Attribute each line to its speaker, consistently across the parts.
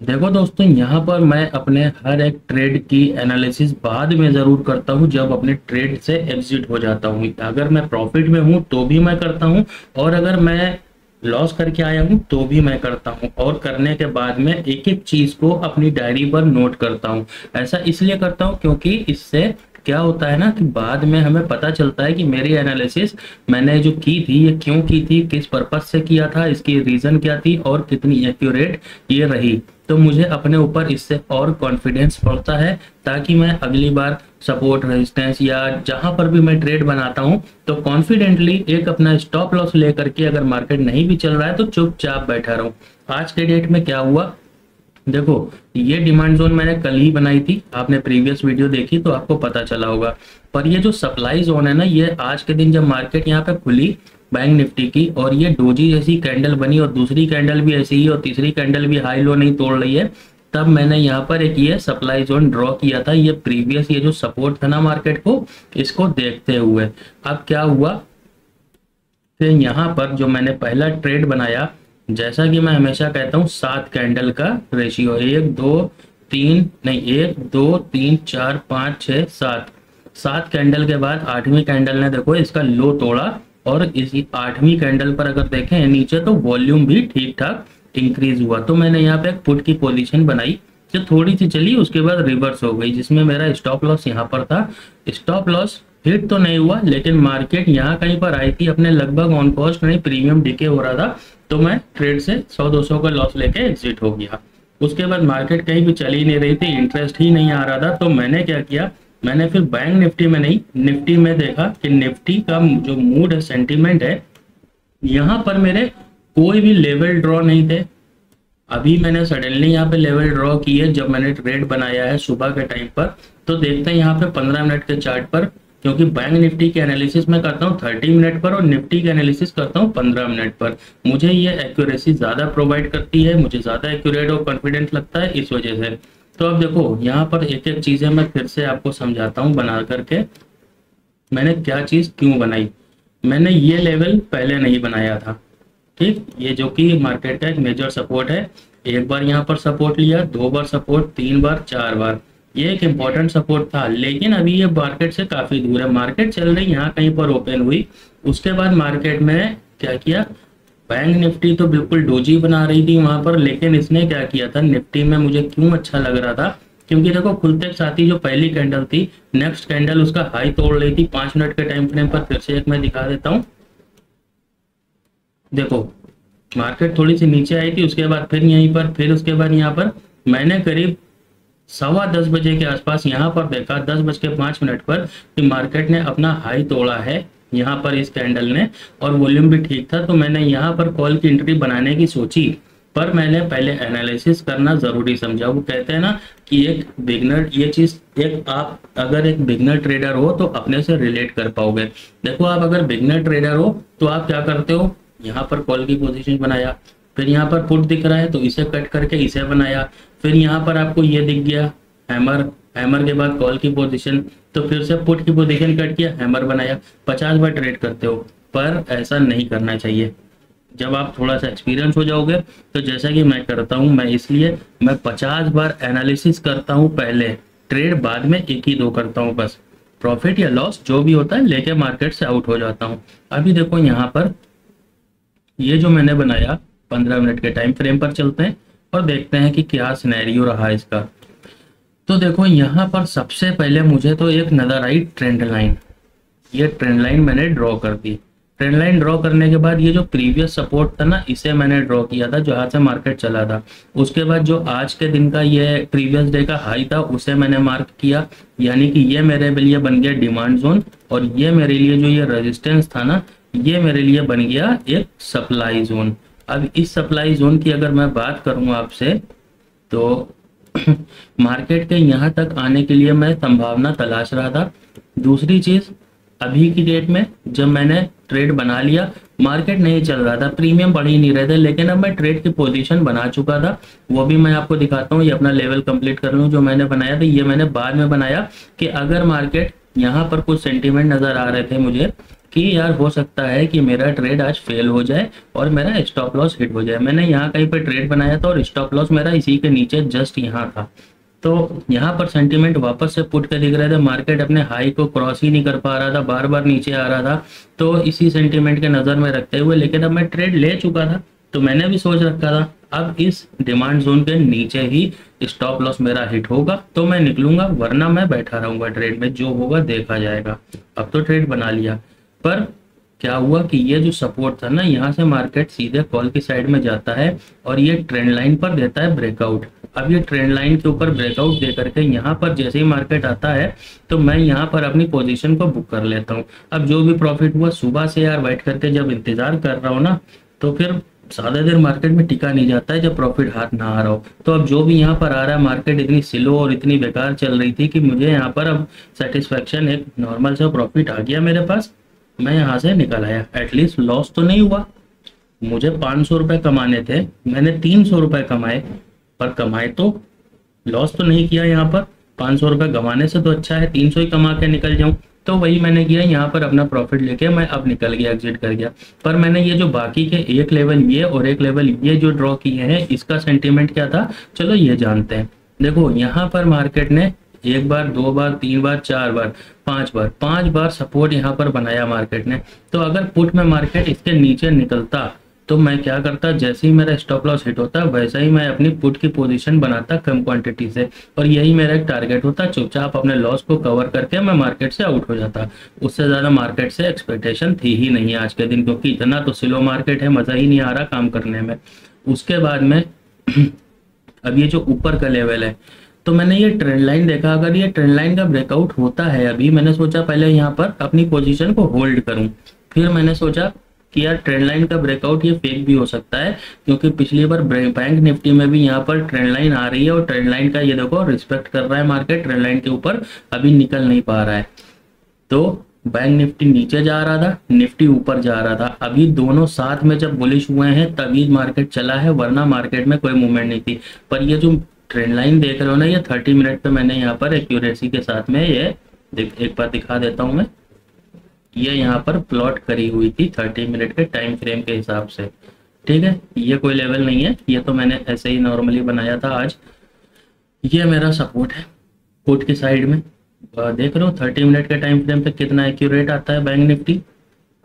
Speaker 1: देखो दोस्तों, यहाँ पर मैं अपने हर एक ट्रेड की एनालिसिस बाद में ज़रूर करता हूँ, जब अपने ट्रेड से एग्जिट हो जाता हूँ। अगर मैं प्रॉफिट में हूँ तो भी मैं करता हूँ, और अगर मैं लॉस करके आया हूँ तो भी मैं करता हूँ। और करने के बाद में एक एक चीज़ को अपनी डायरी पर नोट करता हूँ। ऐसा इसलिए करता हूँ क्योंकि इससे क्या होता है ना कि बाद में हमें पता चलता है कि मेरी एनालिसिस मैंने जो की थी ये क्यों की थी, किस पर्पस से किया था, इसकी रीज़न क्या थी और कितनी एक्यूरेट ये रही। तो मुझे अपने ऊपर इससे और कॉन्फिडेंस बढ़ता है, ताकि मैं अगली बार सपोर्ट रेजिस्टेंस या जहां पर भी मैं ट्रेड बनाता हूं तो कॉन्फिडेंटली एक अपना स्टॉप लॉस लेकर के, अगर मार्केट नहीं भी चल रहा है तो चुपचाप बैठा रहूं। आज के डेट में क्या हुआ, देखो, ये डिमांड जोन मैंने कल ही बनाई थी, आपने प्रीवियस वीडियो देखी तो आपको पता चला होगा। पर ये जो सप्लाई जोन है ना, ये आज के दिन जब मार्केट यहाँ पे खुली बैंक निफ्टी की, और ये डोजी जैसी कैंडल बनी और दूसरी कैंडल भी ऐसी ही और तीसरी कैंडल भी हाई लो नहीं तोड़ रही है, तब मैंने यहाँ पर एक ये सप्लाई जोन ड्रॉ किया था। ये प्रीवियस ये जो सपोर्ट था ना मार्केट को, इसको देखते हुए अब क्या हुआ, फिर यहाँ पर जो मैंने पहला ट्रेड बनाया, जैसा कि मैं हमेशा कहता हूँ 7 कैंडल का रेशियो, 1 2 3 नहीं, 1 2 3 4 5 6 7, 7 कैंडल के बाद 8वीं कैंडल ने देखो इसका लो तोड़ा, और इसी 8वीं कैंडल पर अगर देखें नीचे तो वॉल्यूम भी ठीक ठाक इंक्रीज हुआ। तो मैंने यहाँ पे एक पुट की पोजीशन बनाई जो थोड़ी सी चली, उसके बाद रिवर्स हो गई, जिसमें मेरा स्टॉप लॉस यहाँ पर था। स्टॉप लॉस हिट तो नहीं हुआ, लेकिन मार्केट यहाँ कहीं पर आई थी अपने लगभग ऑन कॉस्ट नहीं, प्रीमियम डीके हो रहा था, तो मैं ट्रेड से 100-200 का लॉस लेके एग्जिट हो गया। उसके बाद मार्केट कहीं भी चल ही नहीं रही थी, इंटरेस्ट ही नहीं आ रहा था, तो मैंने क्या किया, मैंने फिर बैंक निफ्टी में नहीं, निफ्टी में देखा कि निफ्टी का जो मूड है, सेंटीमेंट है, यहाँ पर मेरे कोई भी लेवल ड्रॉ नहीं थे। अभी मैंने सडनली यहाँ पे लेवल ड्रॉ की है जब मैंने ट्रेड बनाया है सुबह के टाइम पर। तो देखते हैं यहाँ पे 15 मिनट के चार्ट पर, क्योंकि बैंक निफ्टी की एनालिसिस मैं करता हूँ 30 मिनट पर और निफ्टी की एनालिसिस करता हूँ 15 मिनट पर। मुझे ये एक्यूरेसी ज़्यादा प्रोवाइड करती है, मुझे ज़्यादा एक्यूरेट और कॉन्फिडेंट लगता है इस वजह से। तो अब देखो यहाँ पर एक एक चीज़ें मैं फिर से आपको समझाता हूँ बना करके, मैंने क्या चीज़ क्यों बनाई। मैंने ये लेवल पहले नहीं बनाया था, ठीक, ये जो कि मार्केट का एक मेजर सपोर्ट है। एक बार यहाँ पर सपोर्ट लिया, 2 बार सपोर्ट, 3 बार, 4 बार, ये एक इम्पोर्टेंट सपोर्ट था, लेकिन अभी ये मार्केट से काफी दूर है। मार्केट चल रही यहाँ कहीं पर ओपन हुई, उसके बाद मार्केट में क्या किया, बैंक निफ्टी तो बिल्कुल डोजी बना रही थी वहां पर, लेकिन इसने क्या किया था, निफ्टी में मुझे क्यों अच्छा लग रहा था, क्योंकि देखो खुलते के साथ ही जो पहली कैंडल थी, नेक्स्ट कैंडल उसका हाई तोड़ रही थी 5 मिनट के टाइम फ्रेम पर। फिर से एक मैं दिखा देता हूँ, देखो मार्केट थोड़ी सी नीचे आई थी, उसके बाद फिर यहीं पर, फिर उसके बाद यहाँ पर मैंने करीब 10:15 बजे के आसपास यहाँ पर देखा, 10:05 पर, कि मार्केट ने अपना हाई तोड़ा है यहाँ पर इस कैंडल ने, और वॉल्यूम भी ठीक था। तो मैंने यहाँ पर कॉल की एंट्री बनाने की सोची, पर मैंने पहले एनालिसिस करना जरूरी समझा। वो कहते हैं ना कि एक बिगनर, ये चीज एक, आप अगर एक बिगनर ट्रेडर हो तो अपने से रिलेट कर पाओगे। देखो आप अगर बिगनर ट्रेडर हो तो आप क्या करते हो, यहाँ पर कॉल की पोजीशन बनाया, फिर यहाँ पर पुट दिख रहा है तो इसे कट करके इसे बनाया, फिर यहाँ पर आपको ये दिख गया हैमर, हैमर के बाद कॉल की पोजीशन, तो फिर से पुट की पोजीशन कट किया, हैमर बनाया। 50 बार ट्रेड करते हो, पर ऐसा नहीं करना चाहिए। जब आप थोड़ा सा एक्सपीरियंस हो जाओगे, तो जैसा कि मैं करता हूँ, मैं इसलिए मैं 50 बार एनालिसिस करता हूँ पहले, ट्रेड बाद में 1 ही 2 करता हूँ बस। प्रॉफिट या लॉस जो भी होता है लेके मार्केट से आउट हो जाता हूँ। अभी देखो यहाँ पर ये जो मैंने बनाया, 15 मिनट के टाइम फ्रेम पर चलते हैं और देखते हैं कि क्या सिनेरियो रहा इसका। तो देखो यहाँ पर सबसे पहले मुझे तो एक नजर आई ट्रेंड लाइन, ये ट्रेंड लाइन मैंने ड्रॉ कर दी। ट्रेंड लाइन ड्रॉ करने के बाद ये जो प्रीवियस सपोर्ट था ना, इसे मैंने ड्रॉ किया था जहाँ से मार्केट चला था। उसके बाद जो आज के दिन का ये प्रीवियस डे का हाई था, उसे मैंने मार्क किया, यानी कि ये मेरे लिए बन गया डिमांड जोन, और ये मेरे लिए जो ये रेजिस्टेंस था ना, ये मेरे लिए बन गया एक सप्लाई जोन। अब इस सप्लाई जोन की अगर मैं बात करूं आपसे, तो मार्केट के यहाँ तक आने के लिए मैं संभावना तलाश रहा था। दूसरी चीज, अभी की डेट में जब मैंने ट्रेड बना लिया, मार्केट नहीं चल रहा था, प्रीमियम बढ़ ही नहीं रहे थे, लेकिन अब मैं ट्रेड की पोजीशन बना चुका था। वो भी मैं आपको दिखाता हूँ, ये अपना लेवल कंप्लीट कर लूँ। जो मैंने बनाया था ये मैंने बाद में बनाया कि अगर मार्केट यहाँ पर कुछ सेंटीमेंट नजर आ रहे थे मुझे कि यार हो सकता है कि मेरा ट्रेड आज फेल हो जाए और मेरा स्टॉप लॉस हिट हो जाए। मैंने यहाँ कहीं पर ट्रेड बनाया था और स्टॉप लॉस मेरा इसी के नीचे जस्ट यहाँ था। तो यहाँ पर सेंटीमेंट वापस से पुट के दिख रहे थे, मार्केट अपने हाई को क्रॉस ही नहीं कर पा रहा था, बार बार नीचे आ रहा था। तो इसी सेंटीमेंट के नज़र में रखते हुए, लेकिन अब मैं ट्रेड ले चुका था तो मैंने भी सोच रखा था अब इस डिमांड जोन के नीचे ही स्टॉप लॉस मेरा हिट होगा तो मैं निकलूंगा, वरना मैं बैठा रहूंगा ट्रेड में, जो होगा देखा जाएगा। अब तो ट्रेड बना लिया, पर क्या हुआ कि ये जो सपोर्ट था ना, यहाँ से मार्केट सीधे कॉल की साइड में जाता है और ये ट्रेंड लाइन पर देता है ब्रेकआउट। अब ये ट्रेंड लाइन के ऊपर ब्रेकआउट दे करके यहाँ पर जैसे ही मार्केट आता है तो मैं यहाँ पर अपनी पोजीशन को बुक कर लेता हूँ। अब जो भी प्रॉफिट हुआ, सुबह से यार बैठ करके जब इंतजार कर रहा हूँ ना, तो फिर ज्यादा देर मार्केट में टिका नहीं जाता है जब प्रॉफिट हाथ ना आ रहा हो। तो अब जो भी यहाँ पर आ रहा है, मार्केट इतनी स्लो और इतनी बेकार चल रही थी कि मुझे यहाँ पर अब सेटिस्फेक्शन, एक नॉर्मल सा प्रॉफिट आ गया मेरे पास। मैं यहाँ से निकल आया, एटलीस्ट लॉस तो नहीं हुआ। मुझे 500 रुपये कमाने थे, मैंने 300 रुपये कमाए, पर कमाए तो, लॉस तो नहीं किया। यहाँ पर 500 रुपये कमाने से तो अच्छा है 300 ही कमा के निकल जाऊं। तो वही मैंने किया, यहाँ पर अपना प्रॉफिट लेके मैं अब निकल गया, एग्जिट कर गया। पर मैंने ये जो बाकी के एक लेवल ये और एक लेवल ये जो ड्रॉ किए हैं, इसका सेंटीमेंट क्या था, चलो ये जानते हैं। देखो यहाँ पर मार्केट ने एक बार, दो बार, तीन बार, चार बार, पांच बार सपोर्ट यहाँ पर बनाया मार्केट ने। तो अगर पुट में मार्केट इसके नीचे निकलता तो मैं क्या करता, जैसे ही मेरा स्टॉप लॉस हिट होता वैसे ही मैं अपनी पुट की पोजीशन बनाता कम क्वांटिटी से, और यही मेरा एक टारगेट होता। चुपचाप अपने लॉस को कवर करके मैं मार्केट से आउट हो जाता। उससे ज़्यादा मार्केट से एक्सपेक्टेशन थी ही नहीं आज के दिन, क्योंकि इतना तो स्लो मार्केट है, मज़ा ही नहीं आ रहा काम करने में। उसके बाद में अब ये जो ऊपर का लेवल है, तो मैंने ये ट्रेंड लाइन देखा, अगर ये ट्रेंड लाइन का ब्रेकआउट होता है, अभी मैंने सोचा पहले यहाँ पर अपनी पोजीशन को होल्ड करूं। फिर मैंने सोचा कि यार ट्रेंड लाइन का ब्रेकआउट ये फेक भी हो सकता है, क्योंकि पिछली बार बैंक निफ्टी में भी यहाँ पर ट्रेंड लाइन आ रही है और ट्रेंड लाइन का ये देखो रिस्पेक्ट कर रहा है मार्केट, ट्रेंड लाइन के ऊपर अभी निकल नहीं पा रहा है। तो बैंक निफ्टी नीचे जा रहा था, निफ्टी ऊपर जा रहा था। अभी दोनों साथ में जब बुलिश हुए हैं तभी मार्केट चला है, वरना मार्केट में कोई मूवमेंट नहीं थी। पर ये जो ट्रेंड लाइन देख रहे हो ना, ये 30 मिनट पे मैंने यहाँ पर एक्यूरेसी के साथ में ये एक बार दिखा देता हूँ मैं। ये यहाँ पर प्लॉट करी हुई थी 30 मिनट के टाइम फ्रेम के हिसाब से, ठीक है। ये कोई लेवल नहीं है, ये तो मैंने ऐसे ही नॉर्मली बनाया था आज। ये मेरा सपोर्ट है पुट की साइड में, देख रहे हो 30 मिनट के टाइम फ्रेम पे कितना एक्यूरेट आता है बैंक निफ्टी।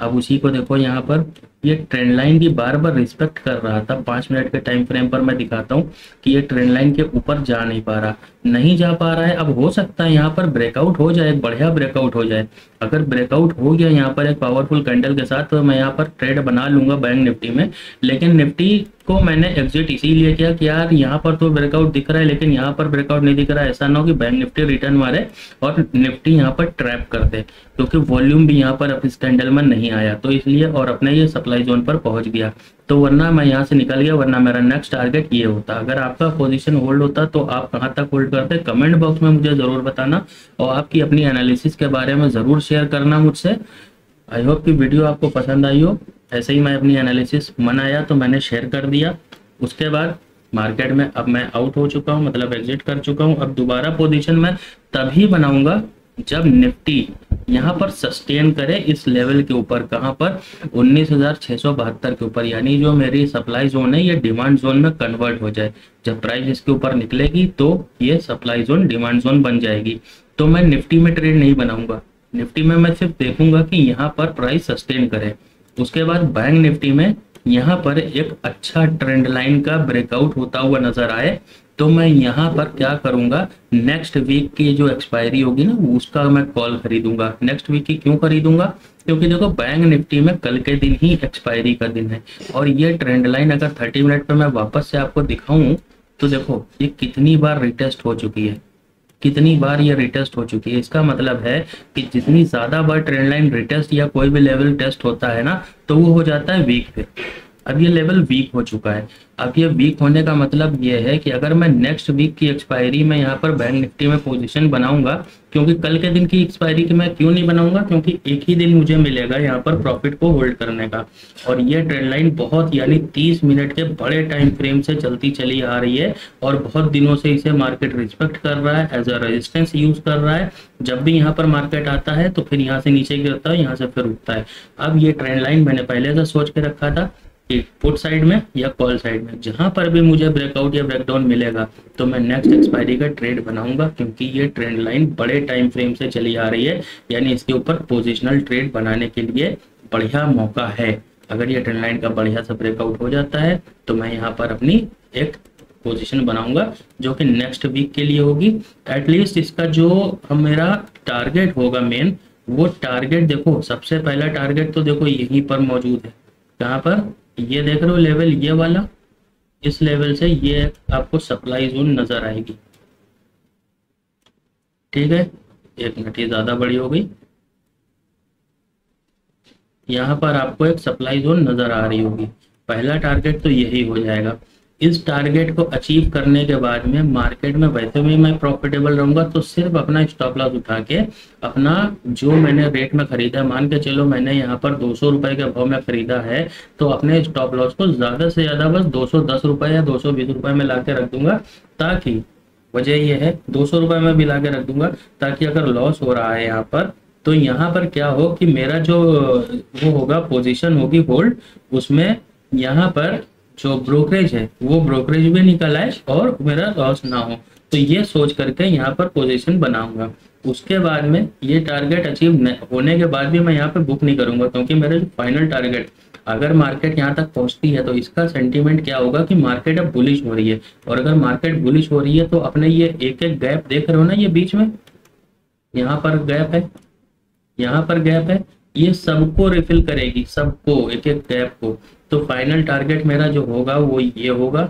Speaker 1: अब उसी को देखो, यहाँ पर ये ट्रेंड लाइन की बार बार रिस्पेक्ट कर रहा था। 5 मिनट के टाइम फ्रेम पर मैं दिखाता हूँ कि ये ट्रेंड लाइन के ऊपर जा नहीं पा रहा, नहीं जा पा रहा है। अब हो सकता है यहाँ पर ब्रेकआउट हो जाए, बढ़िया ब्रेकआउट हो जाए। अगर ब्रेकआउट हो गया यहाँ पर एक पावरफुल कैंडल के साथ, तो मैं यहाँ पर ट्रेड बना लूंगा बैंक निफ्टी में। लेकिन निफ्टी को मैंने एग्जिट इसीलिए किया कि यार यहाँ पर तो ब्रेकआउट दिख रहा है लेकिन यहाँ पर ब्रेकआउट नहीं दिख रहा है। ऐसा ना हो कि बैंक निफ्टी रिटर्न मारे और निफ्टी यहाँ पर ट्रैप कर दे, क्योंकि वॉल्यूम भी यहाँ पर अब इस कैंडल में नहीं आया, तो इसलिए, और अपने ये सप्लाई जोन पर पहुंच गया। तो वरना मैं यहाँ से निकल गया, वरना मेरा नेक्स्ट टारगेट ये होता। अगर आपका पोजीशन होल्ड होता तो आप कहाँ तक होल्ड करते, कमेंट बॉक्स में मुझे ज़रूर बताना, और आपकी अपनी एनालिसिस के बारे में ज़रूर शेयर करना मुझसे। आई होप कि वीडियो आपको पसंद आई हो। ऐसे ही मैं अपनी एनालिसिस मन आया तो मैंने शेयर कर दिया। उसके बाद मार्केट में अब मैं आउट हो चुका हूँ, मतलब एग्जिट कर चुका हूँ। अब दोबारा पोजीशन में तभी बनाऊंगा जब निफ्टी यहाँ पर सस्टेन करे इस लेवल के ऊपर, कहाँ पर 19,672 के ऊपर, यानी जो मेरी सप्लाई जोन है ये डिमांड जोन में कन्वर्ट हो जाए। जब प्राइस इसके ऊपर निकलेगी तो ये सप्लाई जोन डिमांड जोन बन जाएगी। तो मैं निफ्टी में ट्रेड नहीं बनाऊंगा, निफ्टी में मैं सिर्फ देखूंगा कि यहाँ पर प्राइस सस्टेन करे। उसके बाद बैंक निफ्टी में यहाँ पर एक अच्छा ट्रेंड लाइन का ब्रेकआउट होता हुआ नजर आए तो मैं यहाँ पर क्या करूंगा, नेक्स्ट वीक की जो एक्सपायरी होगी ना उसका मैं कॉल खरीदूंगा। नेक्स्ट वीक की क्यों खरीदूंगा, क्योंकि देखो बैंक निफ्टी में कल के दिन ही एक्सपायरी का दिन है, और ये ट्रेंड लाइन अगर 30 मिनट पे मैं वापस से आपको दिखाऊं तो देखो ये कितनी बार रिटेस्ट हो चुकी है, कितनी बार ये रिटेस्ट हो चुकी है। इसका मतलब है कि जितनी ज्यादा बार ट्रेंड लाइन रिटेस्ट या कोई भी लेवल टेस्ट होता है ना, तो वो हो जाता है वीक पे। अब ये लेवल वीक हो चुका है। अब ये वीक होने का मतलब ये है कि अगर मैं नेक्स्ट वीक की एक्सपायरी में यहाँ पर बैंक निफ्टी में पोजीशन बनाऊंगा, क्योंकि कल के दिन की एक्सपायरी की मैं क्यों नहीं बनाऊंगा, क्योंकि एक ही दिन मुझे मिलेगा यहाँ पर प्रॉफिट को होल्ड करने का। और ये ट्रेंड लाइन बहुत यानी 30 मिनट के बड़े टाइम फ्रेम से चलती चली आ रही है और बहुत दिनों से इसे मार्केट रिस्पेक्ट कर रहा है, एज अ रेजिस्टेंस यूज कर रहा है। जब भी यहाँ पर मार्केट आता है तो फिर यहाँ से नीचे गिरता है, यहाँ से फिर उठता है। अब ये ट्रेंड लाइन मैंने पहले से सोच के रखा था कि पुट साइड में या कॉल साइड में जहां पर भी मुझे ब्रेकआउट या ब्रेकडाउन मिलेगा तो मैं नेक्स्ट एक्सपायरी का ट्रेड बनाऊंगा, क्योंकि ये ट्रेंड लाइन बड़े टाइम फ्रेम से चली आ रही है, यानी इसके ऊपर पोजिशनल ट्रेड बनाने के लिए बढ़िया मौका है। अगर ये ट्रेंड लाइन का बढ़िया सा ब्रेकआउट हो जाता है तो मैं यहाँ पर अपनी एक पोजीशन बनाऊंगा जो कि नेक्स्ट वीक के लिए होगी। एटलीस्ट इसका जो मेरा टारगेट होगा मेन, वो टारगेट देखो, सबसे पहला टारगेट तो देखो यहीं पर मौजूद है। कहाँ पर? ये देख रहे हो लेवल, ये वाला, इस लेवल से ये आपको सप्लाई जोन नजर आएगी। ठीक है, एक मिनट, ये ज्यादा बड़ी हो गई। यहाँ पर आपको एक सप्लाई जोन नजर आ रही होगी। पहला टारगेट तो यही हो जाएगा। इस टारगेट को अचीव करने के बाद में मार्केट में वैसे भी मैं प्रॉफिटेबल रहूंगा, तो सिर्फ अपना स्टॉप लॉस उठा के अपना जो मैंने रेट में खरीदा है, मान के चलो मैंने यहाँ पर 200 रुपए के भाव में खरीदा है, तो अपने स्टॉप लॉस को ज्यादा से ज्यादा बस 210 रुपए या 220 रुपए में ला के रख दूंगा, ताकि वजह यह है 200 रुपए में भी ला के रख दूंगा, ताकि अगर लॉस हो रहा है यहाँ पर तो यहाँ पर क्या हो कि मेरा जो वो होगा पोजीशन होगी होल्ड, उसमें यहाँ पर जो ब्रोकरेज है वो ब्रोकरेज भी निकल आए और मेरा लॉस ना हो। तो ये सोच करके यहाँ पर पोजीशन बनाऊंगा। उसके बाद में ये टारगेट अचीव होने के बाद भी मैं यहाँ पे बुक नहीं करूंगा, क्योंकि मेरा जो फाइनल टारगेट, अगर मार्केट यहाँ तक पहुंचती है तो इसका सेंटीमेंट क्या होगा कि मार्केट अब बुलिश हो रही है। और अगर मार्केट बुलिश हो रही है तो अपने ये एक एक गैप देख रहे हो ना, ये बीच में यहाँ पर गैप है, यहाँ पर गैप है, ये सबको रिफिल करेगी, सबको, एक एक गैप को। तो फाइनल टारगेट मेरा जो होगा वो ये होगा।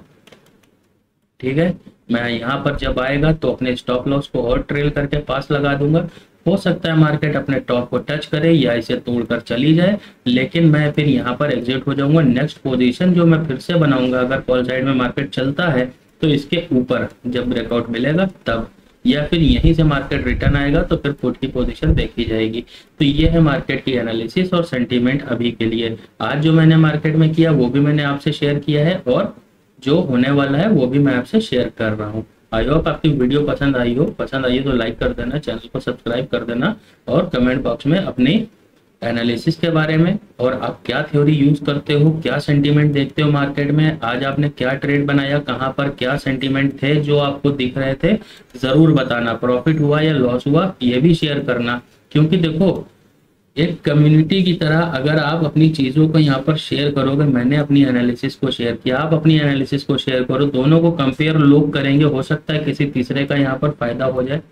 Speaker 1: ठीक है, मैं यहाँ पर जब आएगा तो अपने स्टॉप लॉस को और ट्रेल करके पास लगा दूंगा। हो सकता है मार्केट अपने टॉप को टच करे या इसे तोड़कर चली जाए, लेकिन मैं फिर यहाँ पर एग्जिट हो जाऊंगा। नेक्स्ट पोजीशन जो मैं फिर से बनाऊंगा, अगर कॉल साइड में मार्केट चलता है तो इसके ऊपर जब ब्रेकआउट मिलेगा तब, या फिर यहीं से मार्केट रिटर्न आएगा तो फिर पुट की पोजीशन देखी जाएगी। तो ये है मार्केट की एनालिसिस और सेंटीमेंट अभी के लिए। आज जो मैंने मार्केट में किया वो भी मैंने आपसे शेयर किया है, और जो होने वाला है वो भी मैं आपसे शेयर कर रहा हूँ। आई होप आपकी वीडियो पसंद आई हो। पसंद आई हो तो लाइक कर देना, चैनल को सब्सक्राइब कर देना, और कमेंट बॉक्स में अपनी एनालिसिस के बारे में और आप क्या थ्योरी यूज करते हो, क्या सेंटीमेंट देखते हो मार्केट में, आज आपने क्या ट्रेड बनाया, कहां पर क्या सेंटीमेंट थे जो आपको दिख रहे थे, जरूर बताना। प्रॉफिट हुआ या लॉस हुआ ये भी शेयर करना, क्योंकि देखो एक कम्युनिटी की तरह अगर आप अपनी चीजों को यहाँ पर शेयर करोगे, मैंने अपनी एनालिसिस को शेयर किया, आप अपनी एनालिसिस को शेयर करो, दोनों को कंपेयर लोग करेंगे, हो सकता है किसी तीसरे का यहाँ पर फायदा हो जाए।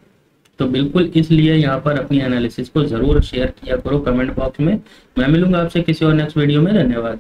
Speaker 1: तो बिल्कुल इसलिए यहाँ पर अपनी एनालिसिस को जरूर शेयर किया करो कमेंट बॉक्स में। मैं मिलूंगा आपसे किसी और नेक्स्ट वीडियो में। धन्यवाद।